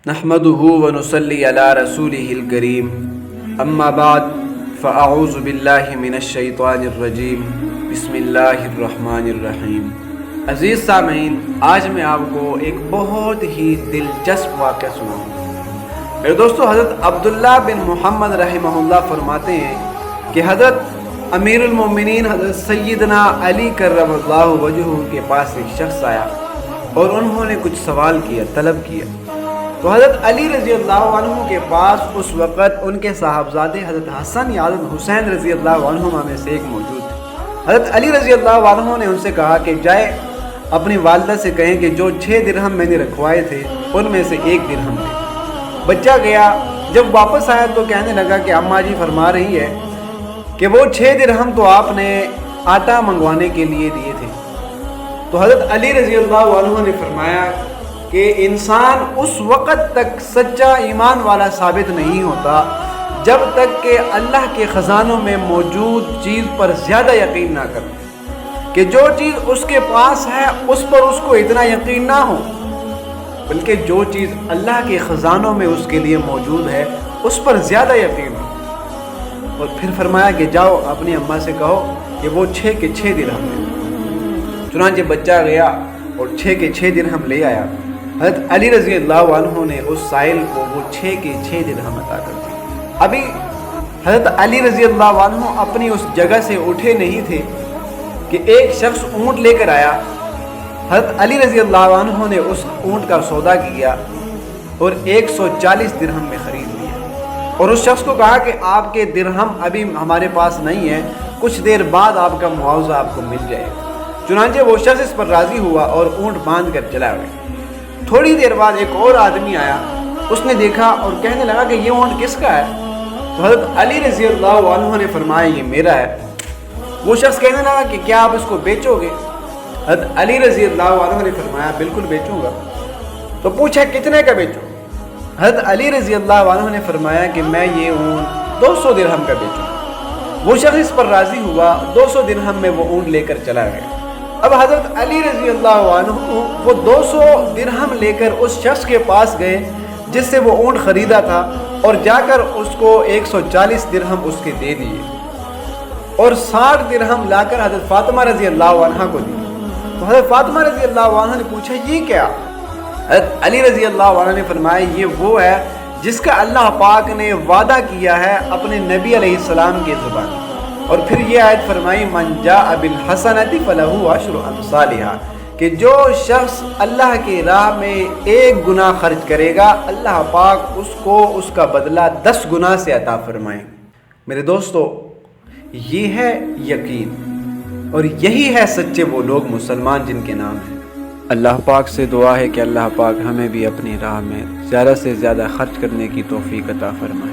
نحمده ونصلي على رسوله الكريم اما بعد فاعوذ باللہ من الشیطان الرجیم بسم اللہ الرحمن الرحیم۔ عزیز سامعین، آج میں آپ کو ایک بہت ہی دلچسپ واقعہ سناؤں۔ میرے دوستو، حضرت عبداللہ بن محمد رحمہ اللہ فرماتے ہیں کہ حضرت امیر المومنین حضرت سیدنا علی کرم اللہ وجہہ کے پاس ایک شخص آیا اور انہوں نے کچھ سوال کیا، طلب کیا۔ تو حضرت علی رضی اللہ عنہ کے پاس اس وقت ان کے صاحبزادے حضرت حسن یا حضرت حسین رضی اللہ عنہما میں سے ایک موجود تھے۔ حضرت علی رضی اللہ عنہ نے ان سے کہا کہ جائے اپنی والدہ سے کہیں کہ جو 6 درہم میں نے رکھوائے تھے ان میں سے 1 درہم دے۔ بچہ گیا، جب واپس آیا تو کہنے لگا کہ اماں جی فرما رہی ہے کہ وہ 6 درہم تو آپ نے آٹا منگوانے کے لیے دیے تھے۔ تو حضرت علی رضی اللہ عنہ نے فرمایا کہ انسان اس وقت تک سچا ایمان والا ثابت نہیں ہوتا جب تک کہ اللہ کے خزانوں میں موجود چیز پر زیادہ یقین نہ کرے، کہ جو چیز اس کے پاس ہے اس پر اس کو اتنا یقین نہ ہو، بلکہ جو چیز اللہ کے خزانوں میں اس کے لیے موجود ہے اس پر زیادہ یقین ہو۔ اور پھر فرمایا کہ جاؤ اپنی اماں سے کہو کہ وہ 6 کے 6 درہم دے۔ چنانچہ بچہ گیا اور 6 کے 6 درہم لے آیا۔ حضرت علی رضی اللہ عنہ نے اس سائل کو وہ 6 کے 6 درہم عطا کر دی۔ ابھی حضرت علی رضی اللہ عنہ اپنی اس جگہ سے اٹھے نہیں تھے کہ ایک شخص اونٹ لے کر آیا۔ حضرت علی رضی اللہ عنہ نے اس اونٹ کا سودا کیا اور 140 درہم میں خرید لیا، اور اس شخص کو کہا کہ آپ کے درہم ابھی ہمارے پاس نہیں ہے، کچھ دیر بعد آپ کا معاوضہ آپ کو مل جائے گا۔ چنانچہ وہ شخص اس پر راضی ہوا اور اونٹ باندھ کر چلا گیا۔ تھوڑی دیر بعد ایک اور آدمی آیا، اس نے دیکھا اور کہنے لگا کہ یہ اونٹ کس کا ہے؟ تو حضرت علی رضی اللہ عنہ نے فرمایا یہ میرا ہے۔ وہ شخص کہنے لگا کہ کیا آپ اس کو بیچو گے؟ حضرت علی رضی اللہ عنہ نے فرمایا بالکل بیچوں گا۔ تو پوچھا کتنے کا بیچو؟ حضرت علی رضی اللہ عنہ نے فرمایا کہ میں یہ اونٹ 200 درہم کا بیچوں۔ وہ شخص اس پر راضی ہوا، 200 درہم میں وہ اونٹ لے کر چلا گیا۔ اب حضرت علی رضی اللہ عنہ وہ 200 درہم لے کر اس شخص کے پاس گئے جس سے وہ اونٹ خریدا تھا، اور جا کر اس کو 140 درہم اس کے دے دیے، اور 60 درہم لا کر حضرت فاطمہ رضی اللہ عنہ کو دی۔ تو حضرت فاطمہ رضی اللہ عنہ نے پوچھا یہ کیا؟ حضرت علی رضی اللہ عنہ نے فرمایا یہ وہ ہے جس کا اللہ پاک نے وعدہ کیا ہے اپنے نبی علیہ السلام کے زبان۔ اور پھر یہ آیت فرمائی من جاء بالحسنۃ فلہ عشر امثالھا، کہ جو شخص اللہ کی راہ میں 1 گناہ خرچ کرے گا اللہ پاک اس کو اس کا بدلہ 10 گناہ سے عطا فرمائیں۔ میرے دوستو، یہ ہے یقین، اور یہی ہے سچے وہ لوگ مسلمان جن کے نام ہیں۔ اللہ پاک سے دعا ہے کہ اللہ پاک ہمیں بھی اپنی راہ میں زیادہ سے زیادہ خرچ کرنے کی توفیق عطا فرمائے۔